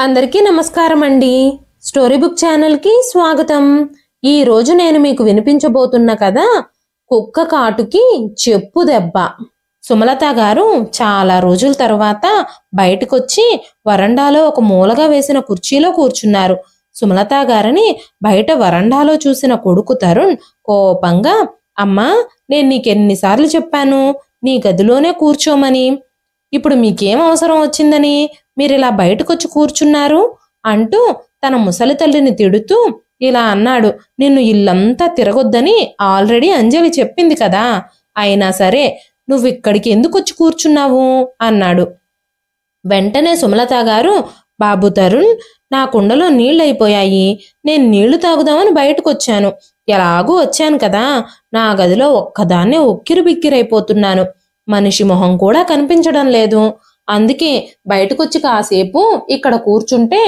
అందరికీ నమస్కారం అండి. స్టోరీ బుక్ ఛానల్ కి స్వాగతం. ఈ రోజు నేను మీకు వినిపించబోతున్న కథ కుక్క కాటుకి చెప్పు దెబ్బ. సుమలత గారు చాలా రోజుల తర్వాత బయటకొచ్చి వరండాలో ఒక మూలగా వేసిన కుర్చీలో కూర్చున్నారు. సుమలత గారిని బయట వరండాలో చూసిన కొడుకు తరుణ్ కోపంగా, అమ్మా, నేను నీకెన్నిసార్లు చెప్పాను నీ గదిలోనే కూర్చోమని? ఇప్పుడు మీకేం అవసరం వచ్చిందని మీరిలా బయటకొచ్చి కూర్చున్నారు అంటూ తన ముసలి తల్లిని తిడుతూ ఇలా అన్నాడు. నిన్ను ఇల్లంతా తిరగొద్దని ఆల్రెడీ అంజలి చెప్పింది కదా, అయినా సరే నువ్వు ఇక్కడికి ఎందుకు వచ్చి కూర్చున్నావు అన్నాడు. వెంటనే సుమలత గారు, బాబు తరుణ్, నా కుండలో నీళ్ళైపోయాయి, నేను నీళ్లు తాగుదామని బయటకొచ్చాను. ఎలాగూ వచ్చాను కదా, నా గదిలో ఒక్కదాన్నే ఉక్కిరి బిక్కిరైపోతున్నాను. మనిషి మొహం కూడా కనిపించడం లేదు. అందుకే బయటకొచ్చి కాసేపు ఇక్కడ కూర్చుంటే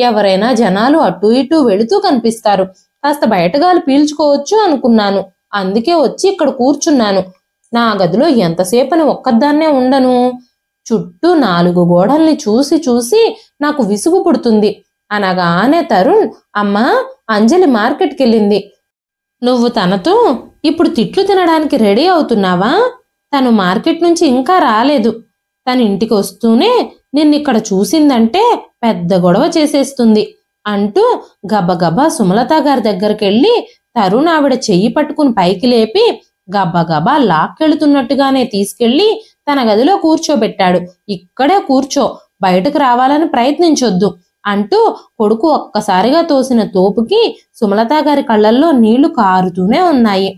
ఎవరైనా జనాలు అటు ఇటు వెళుతూ కనిపిస్తారు, కాస్త బయటగాలి పీల్చుకోవచ్చు అనుకున్నాను. అందుకే వచ్చి ఇక్కడ కూర్చున్నాను. నా గదిలో ఎంతసేపని ఒక్కదాన్నే ఉండను. చుట్టూ 4 గోడల్ని చూసి చూసి నాకు విసుగు పుడుతుంది అనగానే తరుణ్, అమ్మా, అంజలి మార్కెట్కి వెళ్ళింది. నువ్వు తనతో ఇప్పుడు తిట్లు తినడానికి రెడీ అవుతున్నావా? తను మార్కెట్ నుంచి ఇంకా రాలేదు. తన ఇంటికి వస్తూనే నిన్నిక్కడ చూసిందంటే పెద్ద గొడవ చేసేస్తుంది అంటూ గబగబా సుమలత గారి దగ్గరికి వెళ్ళి తరుణ్ ఆవిడ చెయ్యి పట్టుకుని పైకి లేపి గబగబా లాక్కెళ్తున్నట్టుగానే తీసుకెళ్లి తన గదిలో కూర్చోబెట్టాడు. ఇక్కడే కూర్చో, బయటకు రావాలని ప్రయత్నించొద్దు అంటూ కొడుకు ఒక్కసారిగా తోసిన తోపుకి సుమలత గారి కళ్ళల్లో నీళ్లు కారుతూనే ఉన్నాయి.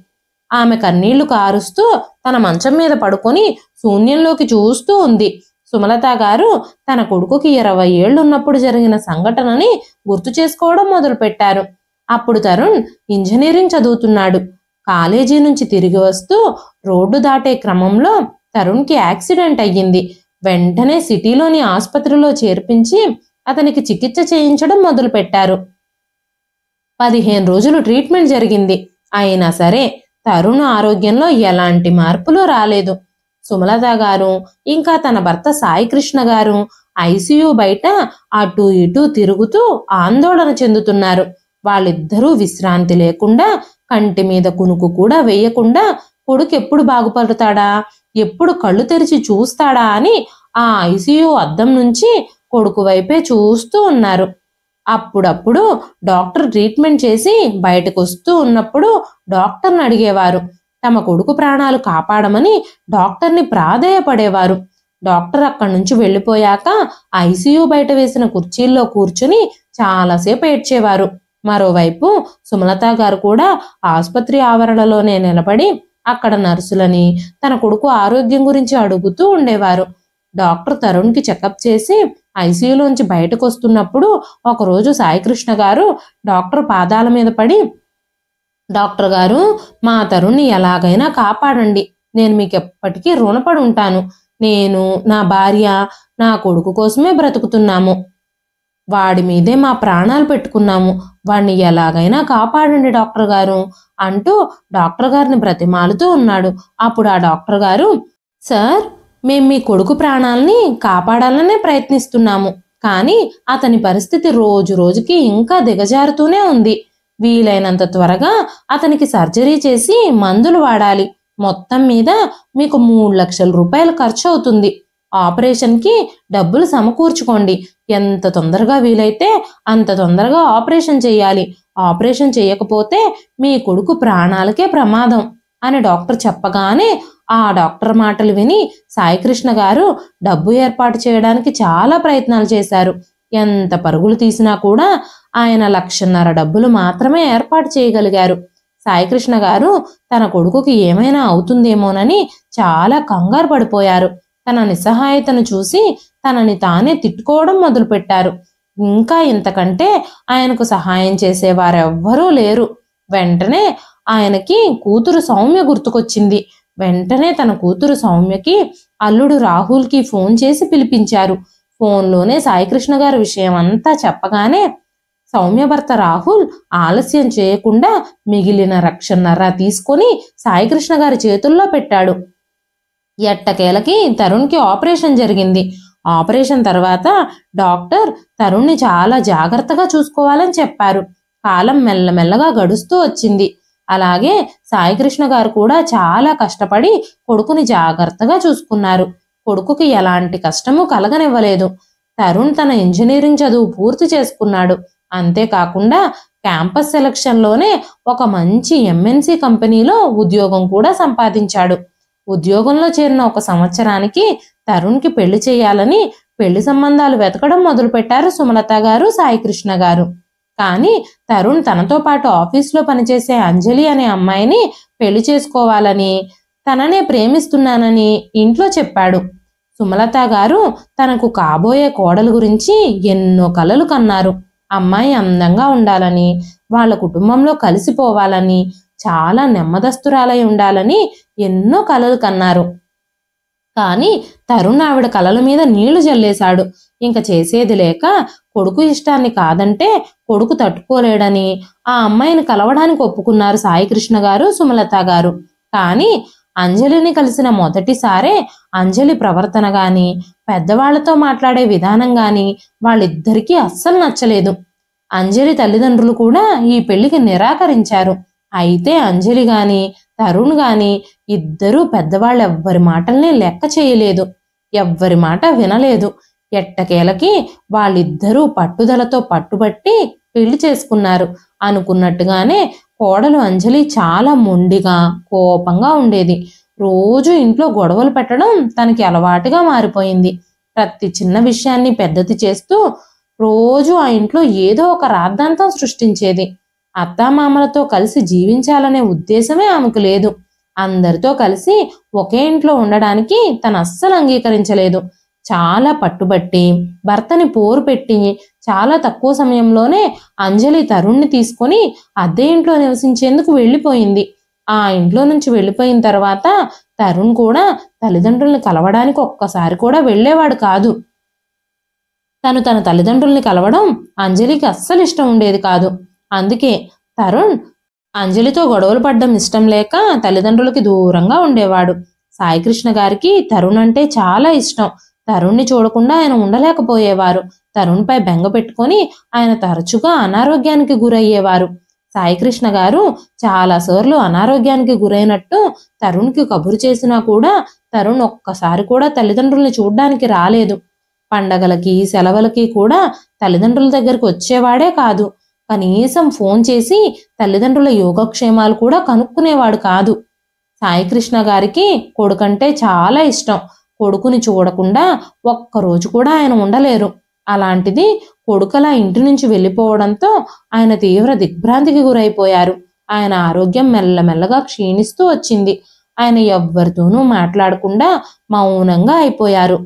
ఆమె కన్నీళ్లు కారుస్తూ తన మంచం మీద పడుకొని శూన్యంలోకి చూస్తూ ఉంది. సుమలత గారు తన కొడుకుకి 20 ఏళ్లున్నప్పుడు జరిగిన సంఘటనని గుర్తు చేసుకోవడం మొదలుపెట్టారు. అప్పుడు తరుణ్ ఇంజనీరింగ్ చదువుతున్నాడు. కాలేజీ నుంచి తిరిగి వస్తూ రోడ్డు దాటే క్రమంలో తరుణ్కి యాక్సిడెంట్ అయ్యింది. వెంటనే సిటీలోని ఆసుపత్రిలో చేర్పించి అతనికి చికిత్స చేయించడం మొదలుపెట్టారు. 15 రోజులు ట్రీట్మెంట్ జరిగింది. అయినా సరే తరుణ్ ఆరోగ్యంలో ఎలాంటి మార్పులు రాలేదు. సుమలత గారు ఇంకా తన భర్త సాయికృష్ణ గారు ఐసీయూ బయట అటు ఇటు తిరుగుతూ ఆందోళన చెందుతున్నారు. వాళ్ళిద్దరూ విశ్రాంతి లేకుండా, కంటి మీద కునుకు కూడా వేయకుండా కొడుకు ఎప్పుడు బాగుపడతాడా, ఎప్పుడు కళ్ళు తెరిచి చూస్తాడా అని ఆ ఐసీయూ అద్దం నుంచి కొడుకు వైపే చూస్తూ ఉన్నారు. అప్పుడప్పుడు డాక్టర్ ట్రీట్మెంట్ చేసి బయటకు వస్తూ ఉన్నప్పుడు డాక్టర్ని అడిగేవారు. తమ కొడుకు ప్రాణాలు కాపాడమని డాక్టర్ని ప్రాధేయపడేవారు. డాక్టర్ అక్కడి నుంచి వెళ్ళిపోయాక ఐసీయూ బయట వేసిన కుర్చీల్లో కూర్చుని చాలాసేపు ఏడ్చేవారు. మరోవైపు సుమలత గారు కూడా ఆసుపత్రి ఆవరణలోనే నిలబడి అక్కడ నర్సులని తన కొడుకు ఆరోగ్యం గురించి అడుగుతూ ఉండేవారు. డాక్టర్ తరుణ్కి చెకప్ చేసి ఐసీయూలోంచి బయటకు వస్తున్నప్పుడు ఒకరోజు సాయికృష్ణ గారు డాక్టర్ పాదాల మీద పడి, డాక్టర్ గారు, మా తరుణ్ని ఎలాగైనా కాపాడండి, నేను మీకు ఎప్పటికీ రుణపడి ఉంటాను. నేను, నా భార్య, నా కొడుకు కోసమే బ్రతుకుతున్నాము. వాడి మీదే మా ప్రాణాలు పెట్టుకున్నాము. వాడిని ఎలాగైనా కాపాడండి డాక్టర్ గారు అంటూ డాక్టర్ గారిని బ్రతిమాలుతూ ఉన్నాడు. అప్పుడు ఆ డాక్టర్ గారు, సార్, మేం మీ కొడుకు ప్రాణాలని కాపాడాలనే ప్రయత్నిస్తున్నాము, కానీ అతని పరిస్థితి రోజు రోజుకి ఇంకా దిగజారుతూనే ఉంది. వీలైనంత త్వరగా అతనికి సర్జరీ చేసి మందులు వాడాలి. మొత్తం మీద మీకు 3 లక్షల రూపాయలు ఖర్చు అవుతుంది. ఆపరేషన్కి డబ్బులు సమకూర్చుకోండి. ఎంత తొందరగా వీలైతే అంత తొందరగా ఆపరేషన్ చేయాలి. ఆపరేషన్ చేయకపోతే మీ కొడుకు ప్రాణాలకే ప్రమాదం అని డాక్టర్ చెప్పగానే ఆ డాక్టర్ మాటలు విని సాయికృష్ణ గారు డబ్బు ఏర్పాటు చేయడానికి చాలా ప్రయత్నాలు చేశారు. ఎంత పరుగులు తీసినా కూడా ఆయన 1.5 లక్షల డబ్బులు మాత్రమే ఏర్పాటు చేయగలిగారు. సాయికృష్ణ గారు తన కొడుకుకి ఏమైనా అవుతుందేమోనని చాలా కంగారు పడిపోయారు. తన నిస్సహాయతను చూసి తనని తానే తిట్టుకోవడం మొదలుపెట్టారు. ఇంకా ఇంతకంటే ఆయనకు సహాయం చేసేవారెవ్వరూ లేరు. వెంటనే ఆయనకి కూతురు సౌమ్య గుర్తుకొచ్చింది. వెంటనే తన కూతురు సౌమ్యకి అల్లుడు రాహుల్కి ఫోన్ చేసి పిలిపించారు. ఫోన్లోనే సాయికృష్ణ గారి విషయం అంతా చెప్పగానే సౌమ్య భర్త రాహుల్ ఆలస్యం చేయకుండా మిగిలిన 1.5 లక్షలు తీసుకొని సాయికృష్ణ గారి చేతుల్లో పెట్టాడు. ఎట్టకేలకి తరుణ్కి ఆపరేషన్ జరిగింది. ఆపరేషన్ తర్వాత డాక్టర్ తరుణ్ని చాలా జాగ్రత్తగా చూసుకోవాలని చెప్పారు. కాలం మెల్లమెల్లగా గడుస్తూ వచ్చింది. అలాగే సాయికృష్ణ గారు కూడా చాలా కష్టపడి కొడుకుని జాగ్రత్తగా చూసుకున్నారు. కొడుకుకి ఎలాంటి కష్టము కలగనివ్వలేదు. తరుణ్ తన ఇంజనీరింగ్ చదువు పూర్తి చేసుకున్నాడు. అంతేకాకుండా క్యాంపస్ సెలక్షన్లోనే ఒక మంచి ఎంఎన్సి కంపెనీలో ఉద్యోగం కూడా సంపాదించాడు. ఉద్యోగంలో చేరిన 1 సంవత్సరానికి తరుణ్కి పెళ్లి చేయాలని పెళ్లి సంబంధాలు వెతకడం మొదలుపెట్టారు సుమలత గారు, సాయికృష్ణ గారు. కానీ తరుణ్ తనతో పాటు ఆఫీస్లో పనిచేసే అంజలి అనే అమ్మాయిని పెళ్లి చేసుకోవాలని, తననే ప్రేమిస్తున్నానని ఇంట్లో చెప్పాడు. సుమలత గారు తనకు కాబోయే కోడలు గురించి ఎన్నో కలలు కన్నారు. అమ్మాయి అందంగా ఉండాలని, వాళ్ళ కుటుంబంలో కలిసిపోవాలని, చాలా నెమ్మదస్తురాలై ఉండాలని ఎన్నో కలలు కన్నారు. కానీ తరుణ్ ఆవిడ కలల మీద నీళ్లు జల్లేశాడు. ఇంక చేసేది లేక కొడుకు ఇష్టాన్ని కాదంటే కొడుకు తట్టుకోలేడని ఆ అమ్మాయిని కలవడానికి ఒప్పుకున్నారు సాయికృష్ణ గారు, సుమలత గారు. కానీ అంజలిని కలిసిన మొదటిసారే అంజలి ప్రవర్తన గాని, పెద్దవాళ్లతో మాట్లాడే విధానం గాని వాళ్ళిద్దరికీ అస్సలు నచ్చలేదు. అంజలి తల్లిదండ్రులు కూడా ఈ పెళ్లికి నిరాకరించారు. అయితే అంజలి గాని తరుణ్ గాని ఇద్దరూ పెద్దవాళ్ళెవ్వరి మాటల్ని లెక్క చేయలేదు. ఎవ్వరి మాట వినలేదు. ఎట్టకేలకి వాళ్ళిద్దరూ పట్టుదలతో పట్టుబట్టి పెళ్లి చేసుకున్నారు. అనుకున్నట్టుగానే కోడలు అంజలి చాలా మొండిగా, కోపంగా ఉండేది. రోజు ఇంట్లో గొడవలు పెట్టడం తనకి అలవాటుగా మారిపోయింది. ప్రతి చిన్న విషయాన్ని పెద్దది చేస్తూ రోజు ఆ ఇంట్లో ఏదో ఒక రాద్ధాంతం సృష్టించేది. అత్తామామలతో కలిసి జీవించాలనే ఉద్దేశమే ఆమెకు లేదు. అందరితో కలిసి ఒకే ఇంట్లో ఉండడానికి తను అస్సలు అంగీకరించలేదు. చాలా పట్టుబట్టి భర్తని పోరు పెట్టి చాలా తక్కువ సమయంలోనే అంజలి తరుణ్ని తీసుకొని అద్దె ఇంట్లో నివసించేందుకు వెళ్ళిపోయింది. ఆ ఇంట్లో నుంచి వెళ్ళిపోయిన తర్వాత తరుణ్ కూడా తల్లిదండ్రుల్ని కలవడానికి ఒక్కసారి కూడా వెళ్ళేవాడు కాదు. తను తన తల్లిదండ్రుల్ని కలవడం అంజలికి అస్సలు ఇష్టం ఉండేది కాదు. అందుకే తరుణ్ అంజలితో గొడవలు పడ్డం ఇష్టం లేక తల్లిదండ్రులకి దూరంగా ఉండేవాడు. సాయికృష్ణ గారికి తరుణ్ అంటే చాలా ఇష్టం. తరుణ్ని చూడకుండా ఆయన ఉండలేకపోయేవారు. తరుణ్పై బెంగ పెట్టుకొని ఆయన తరచుగా అనారోగ్యానికి గురయ్యేవారు. సాయికృష్ణ గారు చాలాసార్లు అనారోగ్యానికి గురైనట్టు తరుణ్కి కబురు చేసినా కూడా తరుణ్ ఒక్కసారి కూడా తల్లిదండ్రుల్ని చూడ్డానికి రాలేదు. పండగలకి, సెలవులకి కూడా తల్లిదండ్రుల దగ్గరికి వచ్చేవాడే కాదు. కనీసం ఫోన్ చేసి తల్లిదండ్రుల యోగక్షేమాలు కూడా కనుక్కునేవాడు కాదు. సాయికృష్ణ గారికి కొడుకంటే చాలా ఇష్టం. కొడుకుని చూడకుండా ఒక్కరోజు కూడా ఆయన ఉండలేరు. అలాంటిది కొడుకలా ఇంటి నుంచి వెళ్ళిపోవడంతో ఆయన తీవ్ర దిగ్భ్రాంతికి గురైపోయారు. ఆయన ఆరోగ్యం మెల్లమెల్లగా క్షీణిస్తూ వచ్చింది. ఆయన ఎవ్వరితోనూ మాట్లాడకుండా మౌనంగా అయిపోయారు.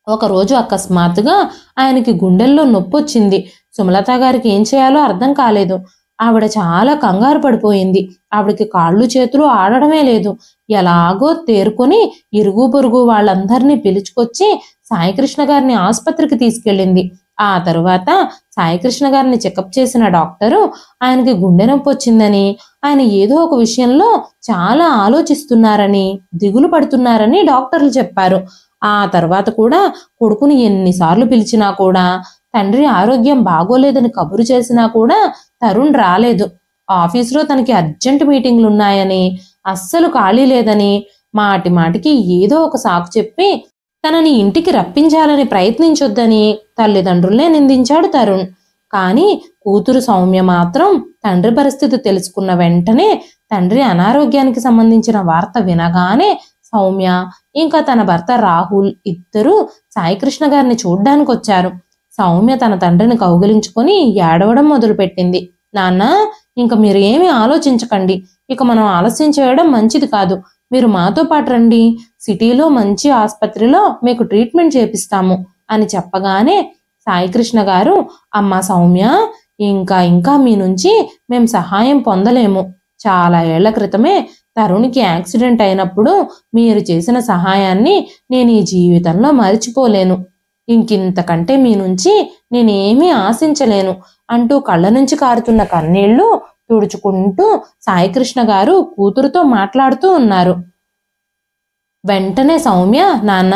ఒకరోజు అకస్మాత్తుగా ఆయనకి గుండెల్లో నొప్పి వచ్చింది. సుమలత గారికి ఏం చేయాలో అర్థం కాలేదు. ఆవిడ చాలా కంగారు పడిపోయింది. ఆవిడకి కాళ్ళు చేతులు ఆడడమే లేదు. ఎలాగో తేరుకొని ఇరుగు పొరుగు వాళ్ళందరినీ పిలుచుకొచ్చి సాయికృష్ణ గారిని ఆసుపత్రికి తీసుకెళ్ళింది. ఆ తరువాత సాయికృష్ణ గారిని చెకప్ చేసిన డాక్టరు ఆయనకి గుండె నొప్పి వచ్చిందని, ఆయన ఏదో ఒక విషయంలో చాలా ఆలోచిస్తున్నారని, దిగులు పడుతున్నారని డాక్టర్లు చెప్పారు. ఆ తర్వాత కూడా కొడుకుని ఎన్నిసార్లు పిలిచినా కూడా, తండ్రి ఆరోగ్యం బాగోలేదని కబురు చేసినా కూడా తరుణ్ రాలేదు. ఆఫీసులో తనకి అర్జెంట్ మీటింగ్లు ఉన్నాయని, అస్సలు ఖాళీ లేదని మాటి మాటికి ఏదో ఒక సాకు చెప్పి తనని ఇంటికి రప్పించాలని ప్రయత్నించొద్దని తల్లిదండ్రుల్నే నిందించాడు తరుణ్. కానీ కూతురు సౌమ్య మాత్రం తండ్రి పరిస్థితి తెలుసుకున్న వెంటనే, తండ్రి అనారోగ్యానికి సంబంధించిన వార్త వినగానే సౌమ్య ఇంకా తన భర్త రాహుల్ ఇద్దరూ సాయికృష్ణ గారిని చూడ్డానికి వచ్చారు. సౌమ్య తన తండ్రిని కౌగిలించుకొని ఏడవడం మొదలుపెట్టింది. నాన్న, ఇంక మీరు ఏమీ ఆలోచించకండి. ఇక మనం ఆలస్యం చేయడం మంచిది కాదు. మీరు మాతో పాటు రండి. సిటీలో మంచి ఆసుపత్రిలో మీకు ట్రీట్మెంట్ చేపిస్తాము అని చెప్పగానే సాయికృష్ణ గారు, అమ్మా సౌమ్య, ఇంకా మీ నుంచి మేం సహాయం పొందలేము. చాలా ఏళ్ల క్రితమే తరుణ్కి యాక్సిడెంట్ అయినప్పుడు మీరు చేసిన సహాయాన్ని నేను ఈ జీవితంలో మరిచిపోలేను. ఇంకింతకంటే మీ నుంచి నేనేమీ ఆశించలేను అంటూ కళ్ళ నుంచి కారుతున్న కన్నీళ్లు తుడుచుకుంటూ సాయికృష్ణ గారు కూతురుతో మాట్లాడుతూ ఉన్నారు. వెంటనే సౌమ్య, నాన్న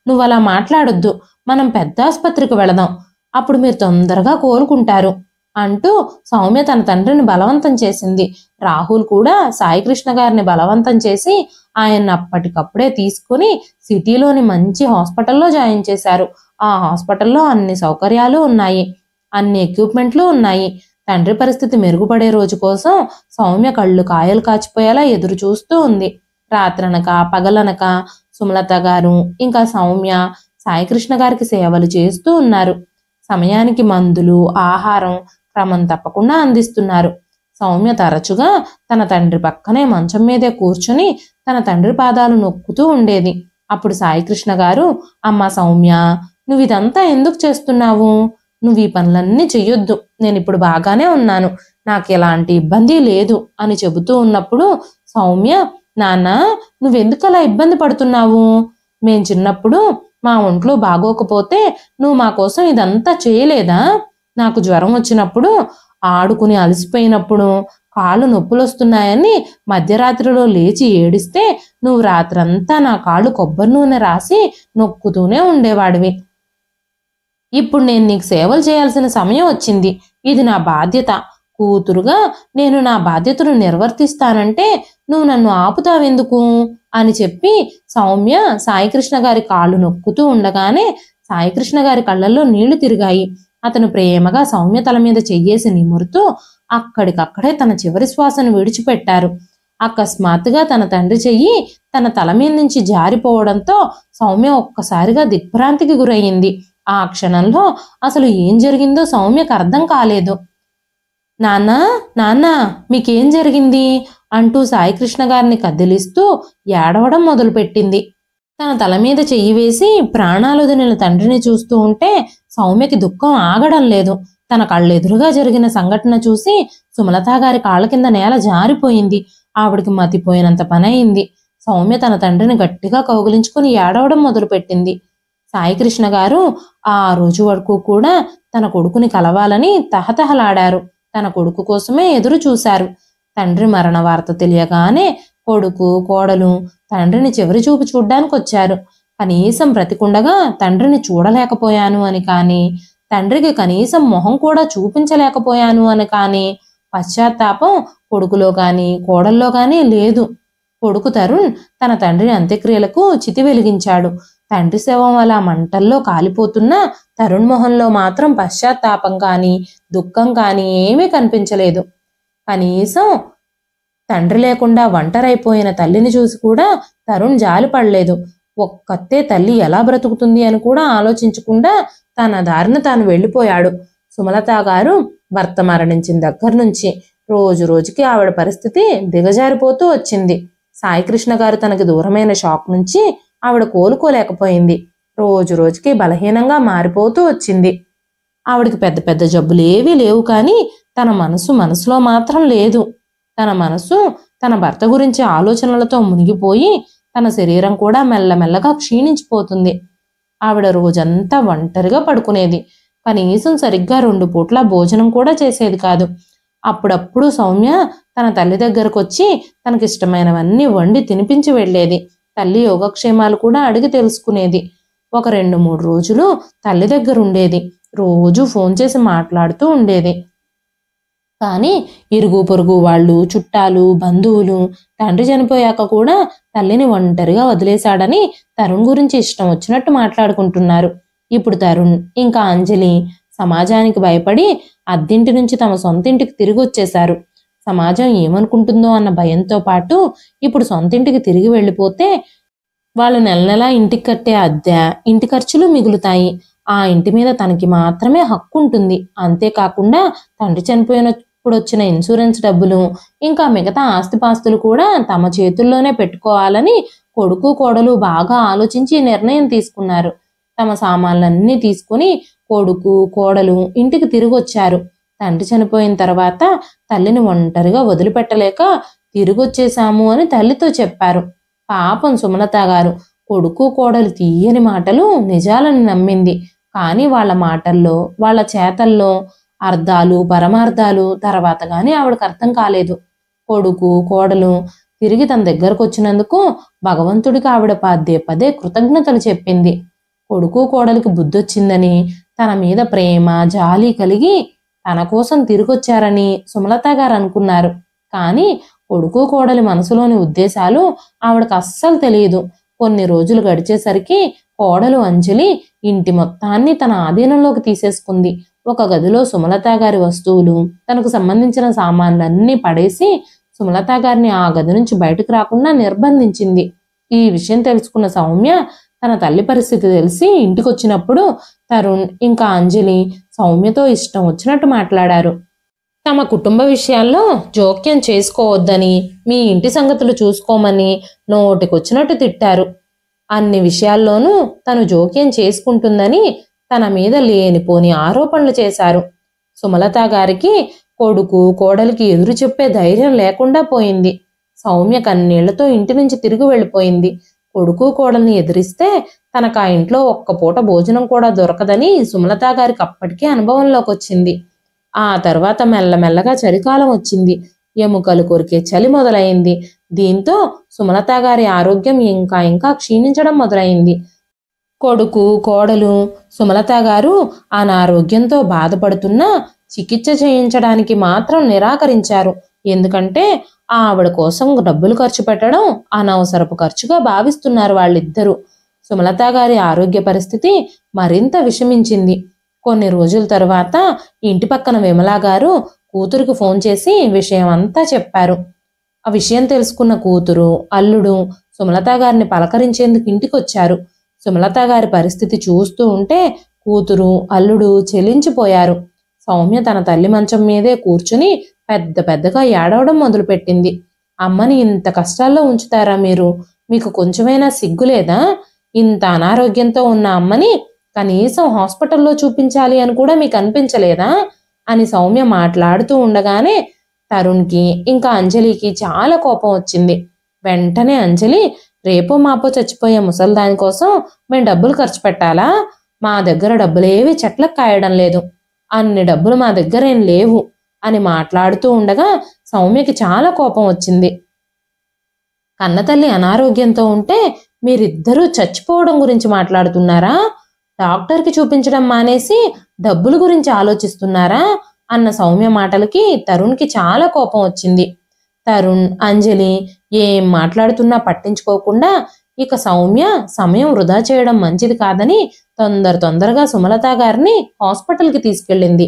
నువ్వు అలా మాట్లాడొద్దు, మనం పెద్ద ఆసుపత్రికి వెళదాం, అప్పుడు మీరు తొందరగా కోలుకుంటారు అంటూ సౌమ్య తన తండ్రిని బలవంతం చేసింది. రాహుల్ కూడా సాయికృష్ణ గారిని బలవంతం చేసి ఆయన్ని అప్పటికప్పుడే తీసుకుని సిటీలోని మంచి హాస్పిటల్లో జాయిన్ చేశారు. ఆ హాస్పిటల్లో అన్ని సౌకర్యాలు ఉన్నాయి, అన్ని ఎక్విప్మెంట్లు ఉన్నాయి. తండ్రి పరిస్థితి మెరుగుపడే రోజు కోసం సౌమ్య కళ్ళు కాయలు కాచిపోయేలా ఎదురు చూస్తూ ఉంది. రాత్రనక పగలనక సుమలత గారు ఇంకా సౌమ్య సాయికృష్ణ గారికి సేవలు చేస్తూ ఉన్నారు. సమయానికి మందులు, ఆహారం క్రమం తప్పకుండా అందిస్తున్నారు. సౌమ్య తరచుగా తన తండ్రి పక్కనే మంచం మీదే కూర్చుని తన తండ్రి పాదాలు నొక్కుతూ ఉండేది. అప్పుడు సాయికృష్ణ గారు, అమ్మా సౌమ్య, నువ్వు ఇదంతా ఎందుకు చేస్తున్నావు? నువ్వు ఈ పనులన్నీ చెయ్యొద్దు, నేను ఇప్పుడు బాగానే ఉన్నాను, నాకు ఎలాంటి ఇబ్బంది లేదు అని చెబుతూ ఉన్నప్పుడు సౌమ్య, నాన్న నువ్వెందుకు అలా ఇబ్బంది పడుతున్నావు? మేం చిన్నప్పుడు మా ఒంట్లో బాగోకపోతే నువ్వు మా కోసం ఇదంతా చేయలేదా? నాకు జ్వరం వచ్చినప్పుడు, ఆడుకుని అలసిపోయినప్పుడు, కాళ్ళు నొప్పులు వస్తున్నాయని మధ్యరాత్రిలో లేచి ఏడిస్తే నువ్వు రాత్రంతా నా కాళ్ళు కొబ్బరి నూనె రాసి నొక్కుతూనే ఉండేవాడివి. ఇప్పుడు నేను నీకు సేవలు చేయాల్సిన సమయం వచ్చింది, ఇది నా బాధ్యత. కూతురుగా నేను నా బాధ్యతను నిర్వర్తిస్తానంటే నువ్వు నన్ను ఆపుతావెందుకు అని చెప్పి సౌమ్య సాయికృష్ణ గారి కాళ్ళు నొక్కుతూ ఉండగానే సాయికృష్ణ గారి కళ్ళల్లో నీళ్లు తిరిగాయి. అతను ప్రేమగా సౌమ్య తల మీద చెయ్యేసి నిమురుతూ అక్కడికక్కడే తన చివరి శ్వాసను విడిచిపెట్టారు. అకస్మాత్తుగా తన తండ్రి చెయ్యి తన తల మీద నుంచి జారిపోవడంతో సౌమ్య ఒక్కసారిగా దిగ్భ్రాంతికి గురయ్యింది. ఆ క్షణంలో అసలు ఏం జరిగిందో సౌమ్యకు అర్థం కాలేదు. నాన్న, నాన్న మీకేం జరిగింది అంటూ సాయికృష్ణ గారిని కదిలిస్తూ ఏడవడం మొదలుపెట్టింది. తన తల మీద చెయ్యి వేసి ప్రాణాలొదిలిన తండ్రిని చూస్తూ ఉంటే సౌమ్యకి దుఃఖం ఆగడం లేదు. తన కళ్ళెదురుగా జరిగిన సంఘటన చూసి సుమలత గారి కాళ్ళ కింద నేల జారిపోయింది. ఆవిడికి మతిపోయినంత పనయింది. సౌమ్య తన తండ్రిని గట్టిగా కౌగిలించుకుని ఏడవడం మొదలుపెట్టింది. సాయికృష్ణ గారు ఆ రోజు వరకు కూడా తన కొడుకుని కలవాలని తహతహలాడారు. తన కొడుకు కోసమే ఎదురు చూశారు. తండ్రి మరణ వార్త తెలియగానే కొడుకు, కోడలు తండ్రిని చివరి చూపు చూడ్డానికి వచ్చారు. కనీసం బ్రతికుండగా తండ్రిని చూడలేకపోయాను అని కానీ, తండ్రికి కనీసం మొహం కూడా చూపించలేకపోయాను అని కానీ పశ్చాత్తాపం కొడుకులో గాని కోడల్లో గాని లేదు. కొడుకు తరుణ్ తన తండ్రి అంత్యక్రియలకు చితి వెలిగించాడు. తండ్రి శవం అలా మంటల్లో కాలిపోతున్నా తరుణ్ మొహంలో మాత్రం పశ్చాత్తాపం కానీ దుఃఖం కానీ ఏమీ కనిపించలేదు. కనీసం తండ్రి లేకుండా ఒంటరైపోయిన తల్లిని చూసి కూడా తరుణ్ జాలిపడలేదు. ఒక్కతే తల్లి ఎలా బ్రతుకుతుంది అని కూడా ఆలోచించకుండా తన దారిన తాను వెళ్ళిపోయాడు. సుమలత గారు భర్త మరణించిన దగ్గర నుంచి రోజు రోజుకి ఆవిడ పరిస్థితి దిగజారిపోతూ వచ్చింది. సాయికృష్ణ గారు తనకి దూరమైన షాక్ నుంచి ఆవిడ కోలుకోలేకపోయింది. రోజు రోజుకి బలహీనంగా మారిపోతూ వచ్చింది. ఆవిడికి పెద్ద పెద్ద జబ్బులేవీ లేవు, కానీ తన మనసులో మాత్రం లేదు. తన మనసు తన భర్త గురించి ఆలోచనలతో మునిగిపోయి తన శరీరం కూడా మెల్లమెల్లగా క్షీణించిపోతుంది. ఆవిడ రోజంతా ఒంటరిగా పడుకునేది. కనీసం సరిగ్గా 2 పూట్ల భోజనం కూడా చేసేది కాదు. అప్పుడప్పుడు సౌమ్య తన తల్లి దగ్గరకు వచ్చి తనకిష్టమైనవన్నీ వండి తినిపించి వెళ్ళేది. తల్లి యోగక్షేమాలు కూడా అడిగి తెలుసుకునేది. ఒక 2-3 రోజులు తల్లి దగ్గర ఉండేది. రోజు ఫోన్ చేసి మాట్లాడుతూ ఉండేది. కానీ ఇరుగు పొరుగు వాళ్ళు, చుట్టాలు, బంధువులు తండ్రి చనిపోయాక కూడా తల్లిని ఒంటరిగా వదిలేశాడని తరుణ్ గురించి ఇష్టం వచ్చినట్టు మాట్లాడుకుంటున్నారు. ఇప్పుడు తరుణ్ ఇంకా అంజలి సమాజానికి భయపడి అద్దింటి నుంచి తమ సొంతింటికి తిరిగి వచ్చేశారు. సమాజం ఏమనుకుంటుందో అన్న భయంతో పాటు ఇప్పుడు సొంతింటికి తిరిగి వెళ్ళిపోతే వాళ్ళు నెల నెలా ఇంటికి కట్టే అద్దె, ఇంటి ఖర్చులు మిగులుతాయి. ఆ ఇంటి మీద తనకి మాత్రమే హక్కు ఉంటుంది. అంతేకాకుండా తండ్రి చనిపోయినప్పుడు వచ్చిన ఇన్సూరెన్స్ డబ్బులు ఇంకా మిగతా ఆస్తిపాస్తులు కూడా తమ చేతుల్లోనే పెట్టుకోవాలని కొడుకు కోడలు బాగా ఆలోచించి నిర్ణయం తీసుకున్నారు. తమ సామాన్లన్నీ తీసుకుని కొడుకు కోడలు ఇంటికి తిరిగి వచ్చారు. తండ్రి చనిపోయిన తర్వాత తల్లిని ఒంటరిగా వదిలిపెట్టలేక తిరిగొచ్చేశాము అని తల్లితో చెప్పారు. పాపం సుమలత గారు కొడుకు కోడలు తీయని మాటలు నిజాలని నమ్మింది. కానీ వాళ్ళ మాటల్లో వాళ్ళ చేతల్లో అర్థాలు పరమార్థాలు తర్వాత గాని ఆవిడకు అర్థం కాలేదు. కొడుకు కోడలు తిరిగి తన దగ్గరకు వచ్చినందుకు భగవంతుడికి ఆవిడ పదే పదే కృతజ్ఞతలు చెప్పింది. కొడుకు కోడలికి బుద్ధొచ్చిందని, తన మీద ప్రేమ జాలి కలిగి తన కోసం తిరిగొచ్చారని సుమలత గారు అనుకున్నారు. కానీ కొడుకు కోడలి మనసులోని ఉద్దేశాలు ఆవిడకు అస్సలు తెలియదు. కొన్ని రోజులు గడిచేసరికి కోడలు అంజలి ఇంటి మొత్తాన్ని తన ఆధీనంలోకి తీసేసుకుంది. ఒక గదిలో సుమలత గారి వస్తువులు, తనకు సంబంధించిన సామాన్లన్నీ పడేసి సుమలత గారిని ఆ గది నుంచి బయటకు రాకుండా నిర్బంధించింది. ఈ విషయం తెలుసుకున్న సౌమ్య తన తల్లి పరిస్థితి తెలిసి ఇంటికొచ్చినప్పుడు తరుణ్ ఇంకా అంజలి సౌమ్యతో ఇష్టం వచ్చినట్టు మాట్లాడారు. తమ కుటుంబ విషయాల్లో జోక్యం చేసుకోవద్దని, మీ ఇంటి సంగతులు చూసుకోమని నోటికొచ్చినట్టు తిట్టారు. అన్ని విషయాల్లోనూ తను జోక్యం చేసుకుంటుందని తన మీద లేనిపోని ఆరోపణలు చేశారు. సుమలత గారికి కొడుకు కోడలికి ఎదురు చెప్పే ధైర్యం లేకుండా పోయింది. సౌమ్య కన్నీళ్లతో ఇంటి నుంచి తిరిగి వెళ్ళిపోయింది. కొడుకు కోడల్ని ఎదిరిస్తే తనకు ఆ ఇంట్లో ఒక్క పూట భోజనం కూడా దొరకదని సుమలత గారికి అప్పటికే అనుభవంలోకి వచ్చింది. ఆ తర్వాత మెల్లమెల్లగా చలికాలం వచ్చింది. ఎముకలు కొరికే చలి మొదలైంది. దీంతో సుమలత గారి ఆరోగ్యం ఇంకా ఇంకా క్షీణించడం మొదలైంది. కొడుకు కోడలు సుమలత గారు అనారోగ్యంతో బాధపడుతున్నా చికిత్స చేయించడానికి మాత్రం నిరాకరించారు. ఎందుకంటే ఆవిడ కోసం డబ్బులు ఖర్చు పెట్టడం అనవసరపు ఖర్చుగా భావిస్తున్నారు వాళ్ళిద్దరూ. సుమలత గారి ఆరోగ్య పరిస్థితి మరింత విషమించింది. కొన్ని రోజుల తర్వాత ఇంటి పక్కన విమలా గారు కూతురికి ఫోన్ చేసి విషయం అంతా చెప్పారు. ఆ విషయం తెలుసుకున్న కూతురు అల్లుడు సుమలత గారిని పలకరించేందుకు ఇంటికొచ్చారు. సుమలత గారి పరిస్థితి చూస్తూ ఉంటే కూతురు అల్లుడు చెలించిపోయారు. సౌమ్య తన తల్లి మంచం మీదే కూర్చుని పెద్ద పెద్దగా ఏడవడం మొదలుపెట్టింది. అమ్మని ఇంత కష్టాల్లో ఉంచుతారా మీరు? మీకు కొంచెమైనా సిగ్గులేదా? ఇంత అనారోగ్యంతో ఉన్న అమ్మని కనీసం హాస్పిటల్లో చూపించాలి అని కూడా మీకు అనిపించలేదా అని సౌమ్య మాట్లాడుతూ ఉండగానే తరుణ్కి ఇంకా అంజలికి చాలా కోపం వచ్చింది. వెంటనే అంజలి, రేపో మాపో చచ్చిపోయే ముసల్దాని కోసం మేము డబ్బులు ఖర్చు పెట్టాలా? మా దగ్గర డబ్బులేవి చెట్లకు కాయడం లేదు, అన్ని డబ్బులు మా దగ్గర ఏం లేవు అని మాట్లాడుతూ ఉండగా సౌమ్యకి చాలా కోపం వచ్చింది. కన్నతల్లి అనారోగ్యంతో ఉంటే మీరిద్దరూ చచ్చిపోవడం గురించి మాట్లాడుతున్నారా? డాక్టర్కి చూపించడం మానేసి డబ్బుల గురించి ఆలోచిస్తున్నారా అన్న సౌమ్య మాటలకి తరుణ్కి చాలా కోపం వచ్చింది. తరుణ్ అంజలి ఏం మాట్లాడుతున్నా పట్టించుకోకుండా ఇక సౌమ్య సమయం వృధా చేయడం మంచిది కాదని తొందరగా సుమలత గారిని హాస్పిటల్కి తీసుకెళ్ళింది.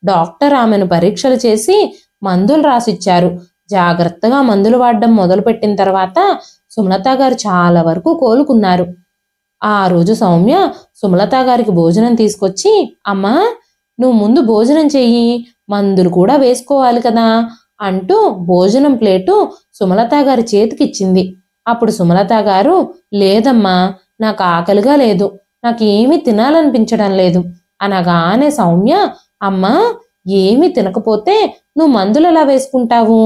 డాక్టర్ ఆమెను పరీక్షలు చేసి మందులు రాసిచ్చారు. జాగ్రత్తగా మందులు వాడడం మొదలుపెట్టిన తర్వాత సుమలత గారు చాలా వరకు కోలుకున్నారు. ఆ రోజు సౌమ్య సుమలత గారికి భోజనం తీసుకొచ్చి, అమ్మా నువ్వు ముందు భోజనం చెయ్యి, మందులు కూడా వేసుకోవాలి కదా అంటూ భోజనం ప్లేటు సుమలత గారి చేతికిచ్చింది. అప్పుడు సుమలత గారు, లేదమ్మా నాకు ఆకలిగా లేదు, నాకు ఏమీ తినాలనిపించడం లేదు అనగానే సౌమ్య, అమ్మా ఏమీ తినకపోతే నువ్వు మందులు ఎలా వేసుకుంటావు?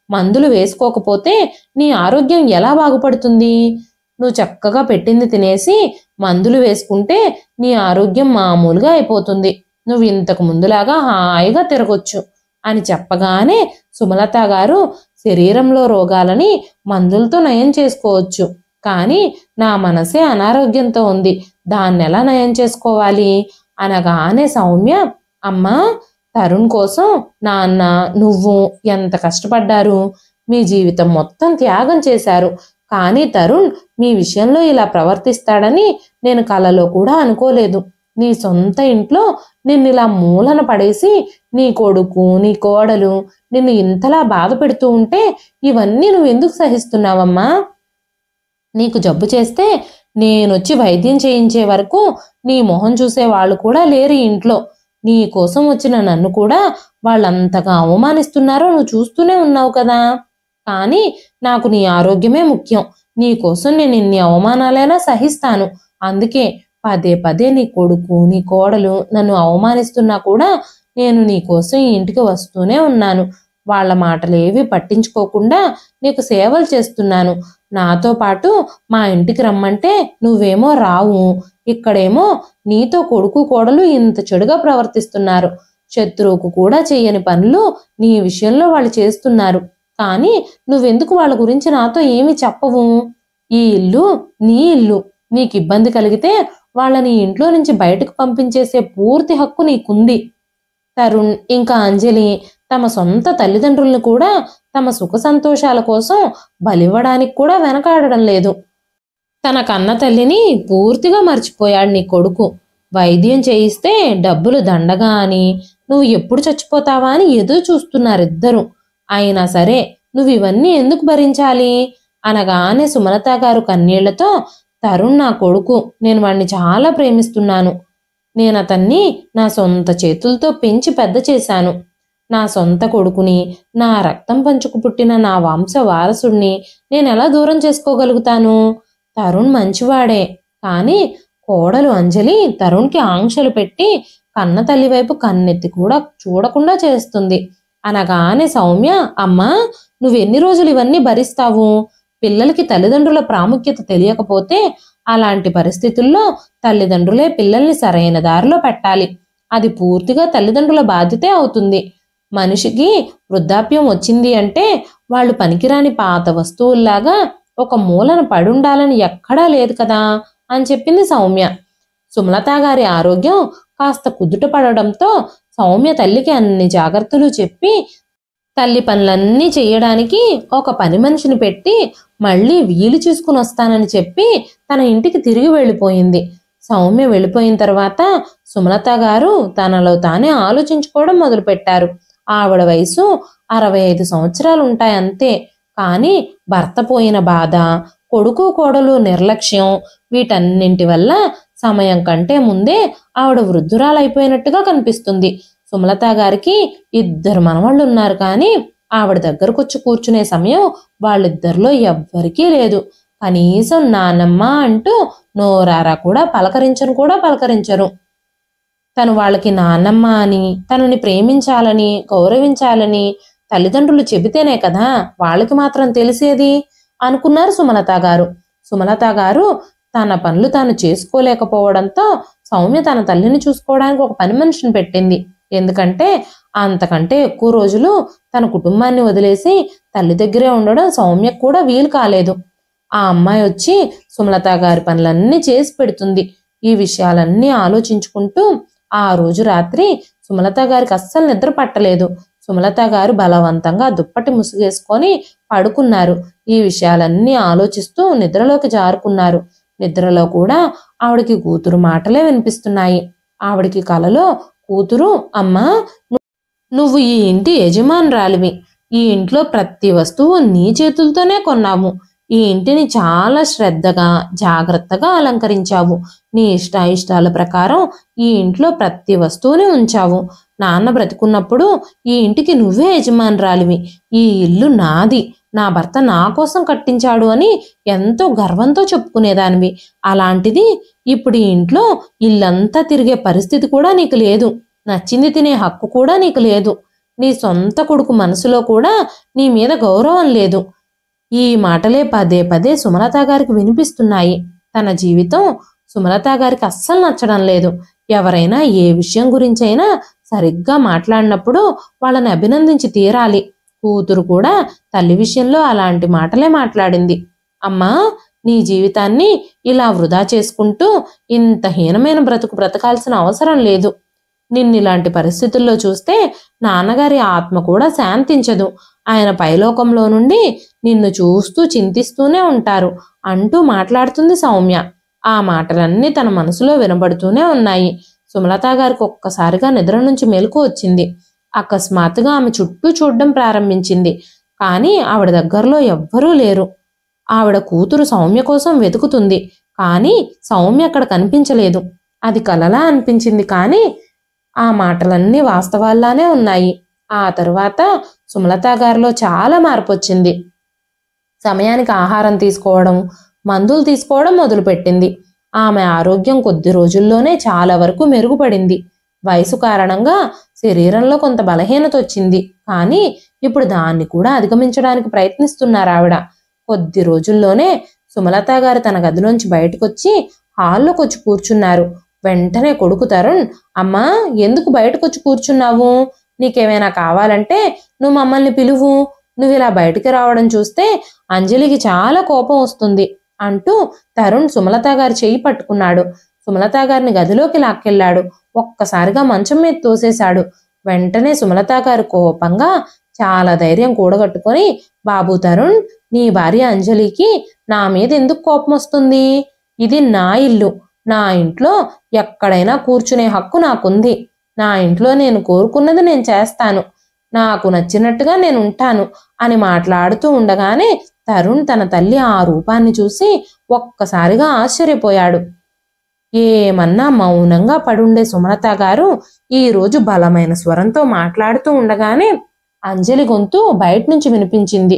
మందులు వేసుకోకపోతే నీ ఆరోగ్యం ఎలా బాగుపడుతుంది? నువ్వు చక్కగా పెట్టింది తినేసి మందులు వేసుకుంటే నీ ఆరోగ్యం మామూలుగా అయిపోతుంది, నువ్వు ఇంతకు ముందులాగా హాయిగా తిరగొచ్చు అని చెప్పగానే సుమలత గారు, శరీరంలో రోగాలని మందులతో నయం చేసుకోవచ్చు, కానీ నా మనసే అనారోగ్యంతో ఉంది, దాన్ని ఎలా నయం చేసుకోవాలి అనగానే సౌమ్య, అమ్మా తరుణ్ కోసం నాన్న నువ్వు ఎంత కష్టపడ్డారు, మీ జీవితం మొత్తం త్యాగం చేశారు, కానీ తరుణ్ మీ విషయంలో ఇలా ప్రవర్తిస్తాడని నేను కలలో కూడా అనుకోలేదు. నీ సొంత ఇంట్లో నిన్నిలా మూలన పడేసి నీ కొడుకు నీ కోడలు నిన్ను ఇంతలా బాధ పెడుతూ ఉంటే ఇవన్నీ నువ్వు ఎందుకు సహిస్తున్నావమ్మా? నీకు జబ్బు చేస్తే నేనొచ్చి వైద్యం చేయించే వరకు నీ మొహం చూసే వాళ్ళు కూడా లేరు ఇంట్లో. నీ కోసం వచ్చిన నన్ను కూడా వాళ్ళంతగా అవమానిస్తున్నారో నువ్వు చూస్తూనే ఉన్నావు కదా. కానీ నాకు నీ ఆరోగ్యమే ముఖ్యం, నీ కోసం నేను ఇన్ని అవమానాలైనా సహిస్తాను. అందుకే పదే పదే నీ కొడుకు నీ కోడలు నన్ను అవమానిస్తున్నా కూడా నేను నీ కోసం ఈ ఇంటికి వస్తూనే ఉన్నాను. వాళ్ళ మాటలేవి పట్టించుకోకుండా నీకు సేవలు చేస్తున్నాను. నాతో పాటు మా ఇంటికి రమ్మంటే నువ్వేమో రావు, ఇక్కడేమో నీతో కొడుకు కోడలు ఇంత చెడుగా ప్రవర్తిస్తున్నారు. శత్రువుకు కూడా చెయ్యని పనులు నీ విషయంలో వాళ్ళు చేస్తున్నారు. కానీ నువ్వెందుకు వాళ్ళ గురించి నాతో ఏమీ చెప్పవు? ఈ ఇల్లు నీ ఇల్లు. నీకు ఇబ్బంది కలిగితే వాళ్ళని ఇంట్లో నుంచి బయటకు పంపించేసే పూర్తి హక్కు నీకుంది. తరుణ్ ఇంకా అంజలి తమ సొంత తల్లిదండ్రులను కూడా తమ సుఖ సంతోషాల కోసం బలివ్వడానికి కూడా వెనకాడడం లేదు. తన కన్న తల్లిని పూర్తిగా మర్చిపోయాడు నీ కొడుకు. వైద్యం చేయిస్తే డబ్బులు దండగా అని, నువ్వు ఎప్పుడు చచ్చిపోతావా అని ఎదురు చూస్తున్నారిద్దరు. అయినా సరే నువ్వు ఇవన్నీ ఎందుకు భరించాలి? అనగానే సుమలత గారు కన్నీళ్లతో, తరుణ్ నా కొడుకు, నేను వాణ్ణి చాలా ప్రేమిస్తున్నాను. నేను అతన్ని నా సొంత చేతులతో పెంచి పెద్ద చేశాను. నా సొంత కొడుకుని, నా రక్తం పంచుకు పుట్టిన నా వంశ వారసుడిని నేనెలా దూరం చేసుకోగలుగుతాను? తరుణ్ మంచివాడే, కానీ కోడలు అంజలి తరుణ్కి ఆంక్షలు పెట్టి కన్న తల్లి వైపు కన్నెత్తి కూడా చూడకుండా చేస్తుంది. అనగానే సౌమ్య, అమ్మా నువ్వెన్ని రోజులు ఇవన్నీ భరిస్తావు? పిల్లలకి తల్లిదండ్రుల ప్రాముఖ్యత తెలియకపోతే అలాంటి పరిస్థితుల్లో తల్లిదండ్రులే పిల్లల్ని సరైన దారిలో పెట్టాలి. అది పూర్తిగా తల్లిదండ్రుల బాధ్యతే అవుతుంది. మనిషికి వృద్ధాప్యం వచ్చింది అంటే వాళ్ళు పనికిరాని పాత వస్తువుల్లాగా ఒక మూలన పడుండాలని ఎక్కడా లేదు కదా అని చెప్పింది సౌమ్య. సుమలత గారి ఆరోగ్యం కాస్త కుదుట పడడంతో సౌమ్య తల్లికి అన్ని జాగ్రత్తలు చెప్పి తల్లి పనులన్నీ చేయడానికి ఒక పని మనిషిని పెట్టి మళ్ళీ వీలు చూసుకుని వస్తానని చెప్పి తన ఇంటికి తిరిగి వెళ్ళిపోయింది. సౌమ్య వెళ్ళిపోయిన తర్వాత సుమలత గారు తనలో తానే ఆలోచించుకోవడం మొదలుపెట్టారు. ఆవిడ వయసు 65 సంవత్సరాలు ఉంటాయంతే. కానీ భర్త పోయిన బాధ, కొడుకు కోడలు నిర్లక్ష్యం, వీటన్నింటి వల్ల సమయం కంటే ముందే ఆవిడ వృద్ధురాలైపోయినట్టుగా కనిపిస్తుంది. సుమలత గారికి 2 మనవాళ్ళు ఉన్నారు, కానీ ఆవిడ దగ్గరకొచ్చి కూర్చునే సమయం వాళ్ళిద్దరిలో ఎవ్వరికీ లేదు. కనీసం నానమ్మ అంటూ నోరారా కూడా పలకరించరు. తను వాళ్ళకి నాన్నమ్మ అని, తనని ప్రేమించాలని, గౌరవించాలని తల్లిదండ్రులు చెబితేనే కదా వాళ్ళకి మాత్రం తెలిసేది అనుకున్నారు సుమలత గారు. సుమలత గారు తన పనులు తాను చేసుకోలేకపోవడంతో సౌమ్య తన తల్లిని చూసుకోవడానికి ఒక పని మనిషిని పెట్టింది. ఎందుకంటే అంతకంటే ఎక్కువ రోజులు తన కుటుంబాన్ని వదిలేసి తల్లి దగ్గరే ఉండడం సౌమ్యకు కూడా వీలు కాలేదు. ఆ అమ్మాయి వచ్చి సుమలత గారి పనులన్నీ చేసి పెడుతుంది. ఈ విషయాలన్నీ ఆలోచించుకుంటూ ఆ రోజు రాత్రి సుమలత గారికి అస్సలు నిద్ర పట్టలేదు. సుమలత గారు బలవంతంగా దుప్పటి ముసుగేసుకొని పడుకున్నారు. ఈ విషయాలన్నీ ఆలోచిస్తూ నిద్రలోకి జారుకున్నారు. నిద్రలో కూడా ఆవిడికి కూతురు మాటలే వినిపిస్తున్నాయి. ఆవిడికి కలలో కూతురు, అమ్మా నువ్వు ఈ ఇంటి యజమానురాలివి. ఈ ఇంట్లో ప్రతి వస్తువు నీ చేతులతోనే కొన్నావు. ఈ ఇంటిని చాలా శ్రద్ధగా జాగ్రత్తగా అలంకరించావు. నీ ఇష్టాయిష్టాల ప్రకారం ఈ ఇంట్లో ప్రతి వస్తువుని ఉంచావు. నాన్న బ్రతికున్నప్పుడు ఈ ఇంటికి నువ్వే యజమానురాలివి. ఈ ఇల్లు నాది, నా భర్త నా కోసం కట్టించాడు అని ఎంతో గర్వంతో చెప్పుకునేదానివి. అలాంటిది ఇప్పుడు ఈ ఇంట్లో ఇల్లంతా తిరిగే పరిస్థితి కూడా నీకు లేదు. నచ్చింది తినే హక్కు కూడా నీకు లేదు. నీ సొంత కొడుకు మనసులో కూడా నీ మీద గౌరవం లేదు. ఈ మాటలే పదే పదే సుమలత గారికి వినిపిస్తున్నాయి. తన జీవితం సుమలత గారికి అస్సలు నచ్చడం లేదు. ఎవరైనా ఏ విషయం గురించైనా సరిగ్గా మాట్లాడినప్పుడు వాళ్ళని అభినందించి తీరాలి. కూతురు కూడా తల్లి విషయంలో అలాంటి మాటలే మాట్లాడింది. అమ్మా నీ జీవితాన్ని ఇలా వృధా చేసుకుంటూ ఇంత హీనమైన బ్రతుకు బ్రతకాల్సిన అవసరం లేదు. నిన్నిలాంటి పరిస్థితుల్లో చూస్తే నాన్నగారి ఆత్మ కూడా శాంతించదు. ఆయన పైలోకంలో నుండి నిన్ను చూస్తూ చింతిస్తూనే ఉంటారు అంటూ మాట్లాడుతుంది సౌమ్య. ఆ మాటలన్నీ తన మనసులో వినబడుతూనే ఉన్నాయి. సుమలత గారికి ఒక్కసారిగా నిద్ర నుంచి మెలకు వచ్చింది. అకస్మాత్తుగా ఆమె చుట్టూ చూడడం ప్రారంభించింది. కానీ ఆవిడ దగ్గరలో ఎవ్వరూ లేరు. ఆవిడ కూతురు సౌమ్య కోసం వెతుకుతుంది, కానీ సౌమ్య అక్కడ కనిపించలేదు. అది కలలా అనిపించింది, కానీ ఆ మాటలన్నీ వాస్తవాల్లానే ఉన్నాయి. ఆ తరువాత సుమలత గారిలో చాలా మార్పు వచ్చింది. సమయానికి ఆహారం తీసుకోవడం, మందులు తీసుకోవడం మొదలుపెట్టింది. ఆమె ఆరోగ్యం కొద్ది రోజుల్లోనే చాలా వరకు మెరుగుపడింది. వయసు కారణంగా శరీరంలో కొంత బలహీనత వచ్చింది, కానీ ఇప్పుడు దాన్ని కూడా అధిగమించడానికి ప్రయత్నిస్తున్నారు ఆవిడ. కొద్ది రోజుల్లోనే సుమలత గారు తన గదిలోంచి బయటకొచ్చి హాల్లోకి వచ్చి కూర్చున్నారు. వెంటనే కొడుకు తరుణ్, అమ్మా ఎందుకు బయటకొచ్చి కూర్చున్నావు? నీకేమైనా కావాలంటే నువ్వు మమ్మల్ని పిలువు, నువ్వు ఇలా బయటికి రావడం చూస్తే అంజలికి చాలా కోపం వస్తుంది అంటూ తరుణ్ సుమలత గారి చెయ్యి పట్టుకున్నాడు. సుమలత గారిని గదిలోకి లాక్కెళ్లాడు. ఒక్కసారిగా మంచం మీద తోసేశాడు. వెంటనే సుమలత గారు కోపంగా చాలా ధైర్యం కూడగట్టుకొని, బాబు తరుణ్, నీ భార్య అంజలికి నా మీద ఎందుకు కోపం వస్తుంది? ఇది నా ఇల్లు. నా ఇంట్లో ఎక్కడైనా కూర్చునే హక్కు నాకుంది. నా ఇంట్లో నేను కోరుకున్నది నేను చేస్తాను. నాకు నచ్చినట్టుగా నేను ఉంటాను అని మాట్లాడుతూ ఉండగానే తరుణ్ తన తల్లి ఆ రూపాన్ని చూసి ఒక్కసారిగా ఆశ్చర్యపోయాడు. ఏమన్నా మౌనంగా పడుండే సుమలత గారు ఈరోజు బలమైన స్వరంతో మాట్లాడుతూ ఉండగానే అంజలి గొంతు బయట నుంచి వినిపించింది.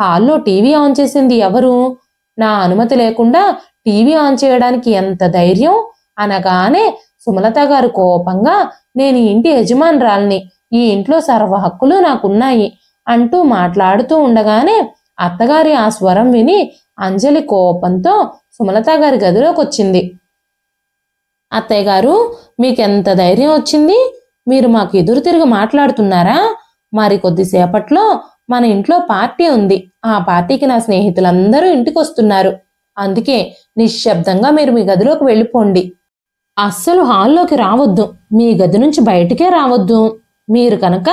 హాల్లో టీవీ ఆన్ చేసింది ఎవరు? నా అనుమతి లేకుండా టీవీ ఆన్ చేయడానికి ఎంత ధైర్యం? అనగానే సుమలత గారు కోపంగా, నేను ఈ ఇంటి యజమానురాల్ని, ఈ ఇంట్లో సర్వ హక్కులు నాకున్నాయి అంటూ మాట్లాడుతూ ఉండగానే అత్తగారి ఆ స్వరం విని అంజలి కోపంతో సుమలత గారి గదిలోకి వచ్చింది. అత్తయ్య గారు, మీకెంత ధైర్యం వచ్చింది? మీరు మాకు ఎదురు తిరిగి మాట్లాడుతున్నారా? మరి కొద్దిసేపట్లో మన ఇంట్లో పార్టీ ఉంది. ఆ పార్టీకి నా స్నేహితులందరూ ఇంటికి వస్తున్నారు. అందుకే నిశ్శబ్దంగా మీరు మీ గదిలోకి వెళ్ళిపోండి. అస్సలు హాల్లోకి రావద్దు. మీ గది నుంచి బయటికే రావద్దు. మీరు కనుక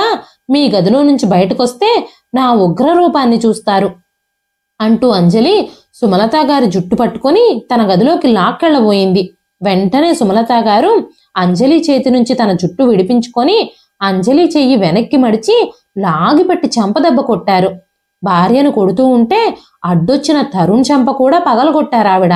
మీ గదిలో నుంచి బయటకొస్తే నా ఉగ్ర రూపాన్ని చూస్తారు అంటూ అంజలి సుమలత గారి జుట్టు పట్టుకొని తన గదిలోకి లాక్కెళ్ళబోయింది. వెంటనే సుమలత గారు అంజలి చేతి నుంచి తన జుట్టు విడిపించుకొని అంజలి చెయ్యి వెనక్కి మడిచి లాగిపెట్టి చెంపదెబ్బ కొట్టారు. భార్యను కొడుతూ ఉంటే అడ్డొచ్చిన తరుణ్ చెంప కూడా పగలగొట్టారావిడ.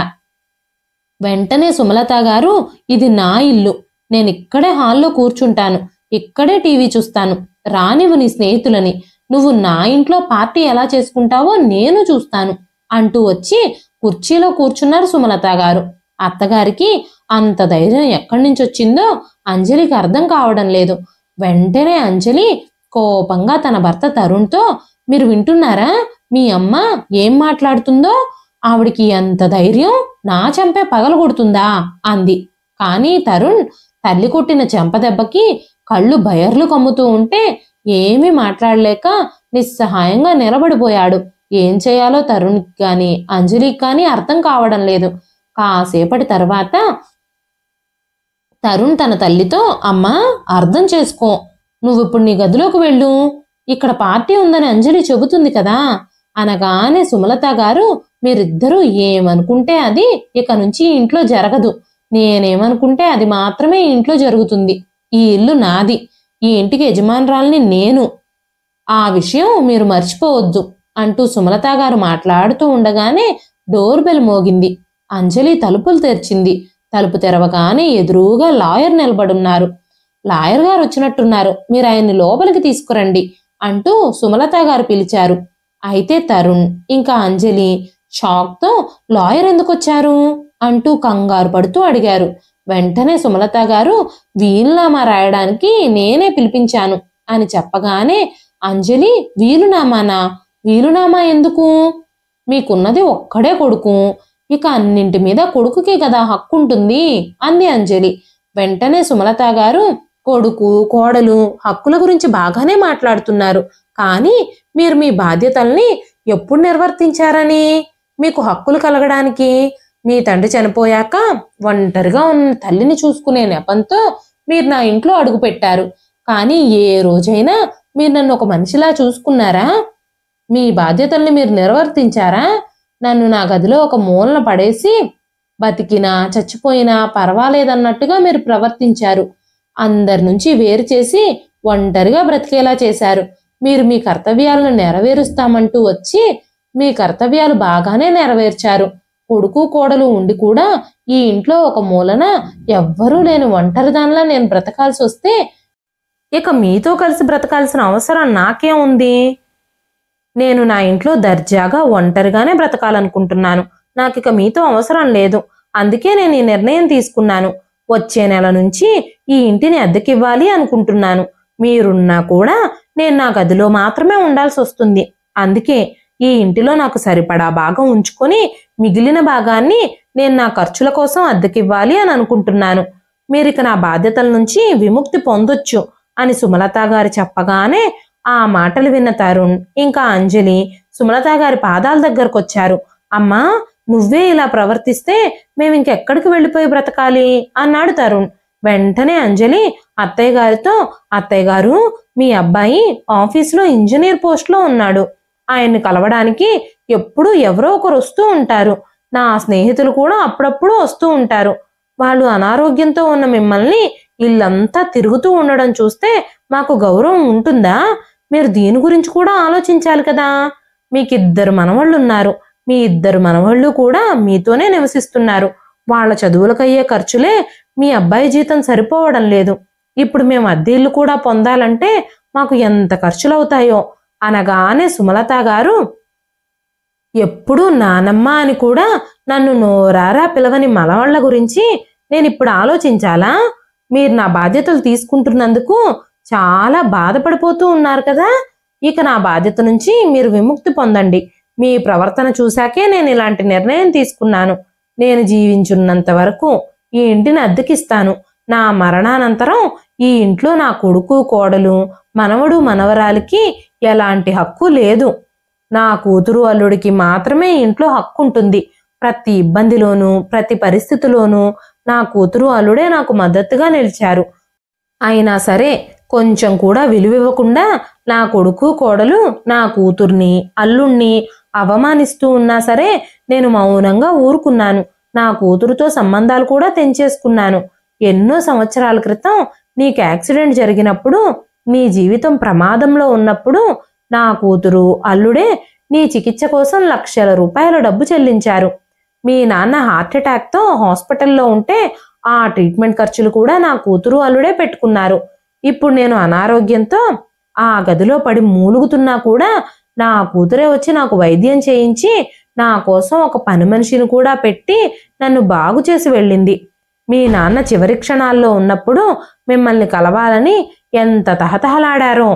వెంటనే సుమలత గారు, ఇది నా ఇల్లు. నేనిక్కడే హాల్లో కూర్చుంటాను. ఇక్కడే టీవీ చూస్తాను. రానివ్వు నీ స్నేహితులని. నువ్వు నా ఇంట్లో పార్టీ ఎలా చేసుకుంటావో నేను చూస్తాను అంటూ వచ్చి కుర్చీలో కూర్చున్నారు సుమలత గారు. అత్తగారికి అంత ధైర్యం ఎక్కడి నుంచి వచ్చిందో అంజలికి అర్థం కావడం లేదు. వెంటనే అంజలి కోపంగా తన భర్త తరుణ్తో, మీరు వింటున్నారా? మీ అమ్మ ఏం మాట్లాడుతుందో? ఆవిడికి ఎంత ధైర్యం? నా చెంపే పగలగొడుతుందా అంది. కానీ తరుణ్ తల్లి కొట్టిన చెంపదెబ్బకి కళ్ళు బయర్లు కమ్ముతూ ఉంటే ఏమీ మాట్లాడలేక నిస్సహాయంగా నిలబడిపోయాడు. ఏం చేయాలో తరుణ్కి కానీ అంజలికి కానీ అర్థం కావడం లేదు. కాసేపటి తర్వాత తరుణ్ తన తల్లితో, అమ్మా, అర్థం చేసుకో. నువ్విప్పుడు నీ గదిలోకి వెళ్ళు. ఇక్కడ పార్టీ ఉందని అంజలి చెబుతుంది కదా అనగానే సుమలత గారు, మీరిద్దరూ ఏమనుకుంటే అది ఇక నుంచి ఇంట్లో జరగదు. నేనేమనుకుంటే అది మాత్రమే ఇంట్లో జరుగుతుంది. ఈ ఇల్లు నాది. ఈ ఇంటికి యజమానురాల్ని నేను. ఆ విషయం మీరు మర్చిపోవద్దు అంటూ సుమలత గారు మాట్లాడుతూ ఉండగానే డోర్ బెల్ మోగింది. అంజలి తలుపులు తెరిచింది. తలుపు తెరవగానే ఎదురుగా లాయర్ నిలబడున్నారు. లాయర్ గారు వచ్చినట్టున్నారు. మీరు ఆయన్ని లోపలికి తీసుకురండి అంటూ సుమలత గారు పిలిచారు. అయితే తరుణ్ ఇంకా అంజలి షాక్తో, లాయర్ ఎందుకు వచ్చారు అంటూ కంగారు పడుతూ అడిగారు. వెంటనే సుమలత గారు, వీలునామా రాయడానికి నేనే పిలిపించాను అని చెప్పగానే అంజలి, వీలునామానా? వీలునామా ఎందుకు? మీకున్నది ఒక్కడే కొడుకు. ఇక అన్నింటి మీద కొడుకుకే కదా హక్కుంటుంది అంది అంజలి. వెంటనే సుమలత గారు, కొడుకు కోడలు హక్కుల గురించి బాగానే మాట్లాడుతున్నారు. కానీ మీరు మీ బాధ్యతల్ని ఎప్పుడు నిర్వర్తించారని? మీకు హక్కులు కలగడానికి మీ తండ్రి చనిపోయాక ఒంటరిగా ఉన్న తల్లిని చూసుకునే నెపంతో మీరు నా ఇంట్లో అడుగు పెట్టారు. కానీ ఏ రోజైనా మీరు నన్ను ఒక మనిషిలా చూసుకున్నారా? మీ బాధ్యతల్ని మీరు నిర్వర్తించారా? నన్ను నా గదిలో ఒక మూలన పడేసి బతికినా చచ్చిపోయినా పర్వాలేదన్నట్టుగా మీరు ప్రవర్తించారు. అందరి నుంచి వేరు చేసి ఒంటరిగా బ్రతికేలా చేశారు. మీరు మీ కర్తవ్యాలను నెరవేరుస్తామంటూ వచ్చి మీ కర్తవ్యాలు బాగానే నెరవేర్చారు. కొడుకు కోడలు ఉండి కూడా ఈ ఇంట్లో ఒక మూలన ఎవ్వరూ లేని ఒంటరిదానిలా నేను బ్రతకాల్సి వస్తే ఇక మీతో కలిసి బ్రతకాల్సిన అవసరం నాకేం ఉంది? నేను నా ఇంట్లో దర్జాగా ఒంటరిగానే బ్రతకాలనుకుంటున్నాను. నాకిక మీతో అవసరం లేదు. అందుకే నేను ఈ నిర్ణయం తీసుకున్నాను. వచ్చే నెల నుంచి ఈ ఇంటిని అద్దెకివ్వాలి అనుకుంటున్నాను. మీరున్నా కూడా నేను నా గదిలో మాత్రమే ఉండాల్సి వస్తుంది. అందుకే ఈ ఇంటిలో నాకు సరిపడా భాగం ఉంచుకొని మిగిలిన భాగాన్ని నేను నా ఖర్చుల కోసం అద్దెకివ్వాలి అని అనుకుంటున్నాను. మీరిక నా బాధ్యతల నుంచి విముక్తి పొందొచ్చు అని సుమలత గారు చెప్పగానే ఆ మాటలు విన్న తరుణ్ ఇంకా అంజలి సుమలత గారి పాదాల దగ్గరకు వచ్చారు. అమ్మా, నువ్వే ఇలా ప్రవర్తిస్తే మేము ఇంకెక్కడికి వెళ్ళిపోయి బ్రతకాలి అన్నాడు తరుణ్. వెంటనే అంజలి అత్తయ్య గారితో, అత్తయ్య గారు, మీ అబ్బాయి ఆఫీసులో ఇంజనీర్ పోస్ట్లో ఉన్నాడు. ఆయన్ని కలవడానికి ఎప్పుడూ ఎవరో ఒకరు వస్తూ ఉంటారు. నా స్నేహితులు కూడా అప్పుడప్పుడు వస్తూ ఉంటారు. వాళ్ళు అనారోగ్యంతో ఉన్న మిమ్మల్ని ఇల్లంతా తిరుగుతూ ఉండడం చూస్తే మాకు గౌరవం ఉంటుందా? మీరు దీని గురించి కూడా ఆలోచించాలి కదా. మీకిద్దరు మనవళ్ళు ఉన్నారు. మీ ఇద్దరు మనవళ్ళు కూడా మీతోనే నివసిస్తున్నారు. వాళ్ళ చదువులకయ్యే ఖర్చులే మీ అబ్బాయి జీతం సరిపోవడం లేదు. ఇప్పుడు మేము అద్దె ఇల్లు కూడా పొందాలంటే మాకు ఎంత ఖర్చులవుతాయో అనగానే సుమలత గారు, ఎప్పుడూ నానమ్మ అని కూడా నన్ను నోరారా పిలవని మనవాళ్ల గురించి నేనిప్పుడు ఆలోచించాలా? మీరు నా బాధ్యతలు తీసుకుంటున్నందుకు చాలా బాధపడిపోతూ ఉన్నారు కదా. ఇక నా బాధ్యత నుంచి మీరు విముక్తి పొందండి. మీ ప్రవర్తన చూశాకే నేను ఇలాంటి నిర్ణయం తీసుకున్నాను. నేను జీవించున్నంత వరకు ఈ ఇంటిని అద్దెకిస్తాను. నా మరణానంతరం ఈ ఇంట్లో నా కొడుకు, కోడలు, మనవడు, మనవరాలికి ఎలాంటి హక్కు లేదు. నా కూతురు, అల్లుడికి మాత్రమే ఇంట్లో హక్కు ఉంటుంది. ప్రతి ఇబ్బందిలోనూ, ప్రతి పరిస్థితిలోనూ నా కూతురు, అల్లుడే నాకు మద్దతుగా నిలిచారు. అయినా సరే కొంచెం కూడా విలువివ్వకుండా నా కొడుకు, కోడలు నా కూతుర్ని, అల్లుణ్ణి అవమానిస్తూ ఉన్నా సరే నేను మౌనంగా ఊరుకున్నాను. నా కూతురుతో సంబంధాలు కూడా తెంచేసుకున్నాను. ఎన్నో సంవత్సరాల క్రితం నీకు యాక్సిడెంట్ జరిగినప్పుడు, నీ జీవితం ప్రమాదంలో ఉన్నప్పుడు నా కూతురు, అల్లుడే నీ చికిత్స కోసం లక్షల రూపాయల డబ్బు చెల్లించారు. మీ నాన్న హార్ట్అటాక్తో హాస్పిటల్లో ఉంటే ఆ ట్రీట్మెంట్ ఖర్చులు కూడా నా కూతురు, అల్లుడే పెట్టుకున్నారు. ఇప్పుడు నేను అనారోగ్యంతో ఆ గదిలో పడి మూలుగుతున్నా కూడా నా కూతురే వచ్చి నాకు వైద్యం చేయించి నా కోసం ఒక పని మనిషిని కూడా పెట్టి నన్ను బాగు చేసి వెళ్ళింది. మీ నాన్న చివరి క్షణాల్లో ఉన్నప్పుడు మిమ్మల్ని కలవాలని ఎంత తహతహలాడారో,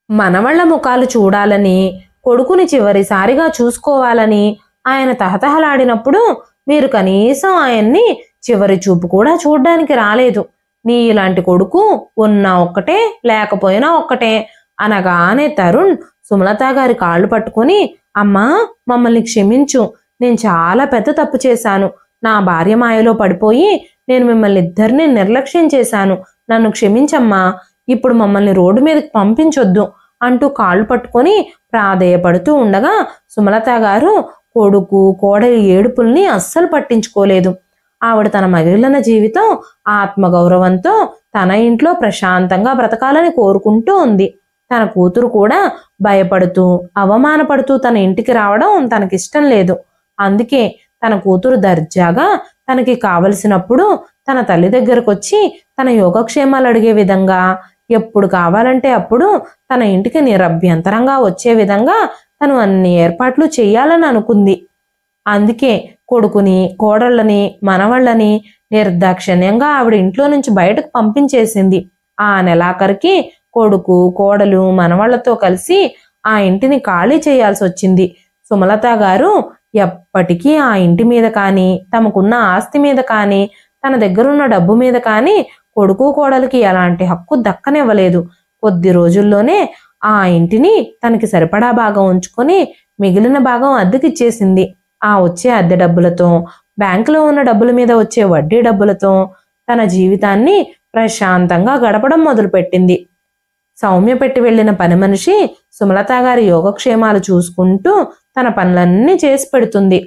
మనవళ్ల ముఖాలు చూడాలని, కొడుకుని చివరిసారిగా చూసుకోవాలని ఆయన తహతహలాడినప్పుడు మీరు కనీసం ఆయన్ని చివరి చూపు కూడా చూడ్డానికి రాలేదు. నీ ఇలాంటి కొడుకు ఉన్నా ఒక్కటే, లేకపోయినా ఒక్కటే అనగానే తరుణ్ సుమలత గారి కాళ్ళు పట్టుకుని, అమ్మా, మమ్మల్ని క్షమించు. నేను చాలా పెద్ద తప్పు చేశాను. నా భార్య మాయలో పడిపోయి నేను మిమ్మల్ని ఇద్దరిని నిర్లక్ష్యం చేశాను. నన్ను క్షమించమ్మా. ఇప్పుడు మమ్మల్ని రోడ్డు మీదకి పంపించొద్దు అంటూ కాళ్ళు పట్టుకొని ప్రాధేయపడుతూ ఉండగా సుమలత గారు కొడుకు, కోడలి ఏడుపుల్ని అస్సలు పట్టించుకోలేదు. ఆవిడ తన మిగిలిన జీవితం ఆత్మగౌరవంతో తన ఇంట్లో ప్రశాంతంగా బ్రతకాలని కోరుకుంటూ ఉంది. తన కూతురు కూడా భయపడుతూ, అవమానపడుతూ తన ఇంటికి రావడం తనకిష్టం లేదు. అందుకే తన కూతురు దర్జాగా తనకి కావలసినప్పుడు తన తల్లి దగ్గరకు వచ్చి తన యోగక్షేమాలు అడిగే విధంగా, ఎప్పుడు కావాలంటే అప్పుడు తన ఇంటికి నిరభ్యంతరంగా వచ్చే విధంగా తను అన్ని ఏర్పాట్లు చెయ్యాలని అనుకుంది. అందుకే కొడుకుని, కోడళ్ళని, మనవళ్ళని నిర్దాక్షిణ్యంగా ఆవిడ ఇంట్లో నుంచి బయటకు పంపించేసింది. ఆ నెలాఖరికి కొడుకు, కోడలు, మనవళ్లతో కలిసి ఆ ఇంటిని ఖాళీ చేయాల్సి వచ్చింది. సుమలత గారు ఎప్పటికీ ఆ ఇంటి మీద కానీ, తమకున్న ఆస్తి మీద కానీ, తన దగ్గరున్న డబ్బు మీద కానీ కొడుకు, కోడలికి ఎలాంటి హక్కు దక్కనివ్వలేదు. కొద్ది రోజుల్లోనే ఆ ఇంటిని తనకి సరిపడా భాగం ఉంచుకొని మిగిలిన భాగం అద్దెకిచ్చేసింది. ఆ వచ్చే అద్దె డబ్బులతో, బ్యాంకులో ఉన్న డబ్బుల మీద వచ్చే వడ్డీ డబ్బులతో తన జీవితాన్ని ప్రశాంతంగా గడపడం మొదలుపెట్టింది. సౌమ్య పెట్టి వెళ్లిన పని మనిషి సుమలత గారి యోగక్షేమాలు చూసుకుంటూ తన పనులన్నీ చేసి పెడుతుంది.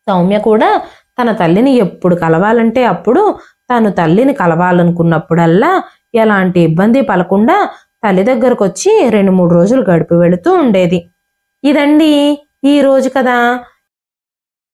సౌమ్య కూడా తన తల్లిని ఎప్పుడు కలవాలంటే అప్పుడు, తను తల్లిని కలవాలనుకున్నప్పుడల్లా ఎలాంటి ఇబ్బంది పడకుండా తల్లి దగ్గరకు వచ్చి 2-3 రోజులు గడిపి వెళుతూ ఉండేది. ఇదండి ఈ రోజు కథ.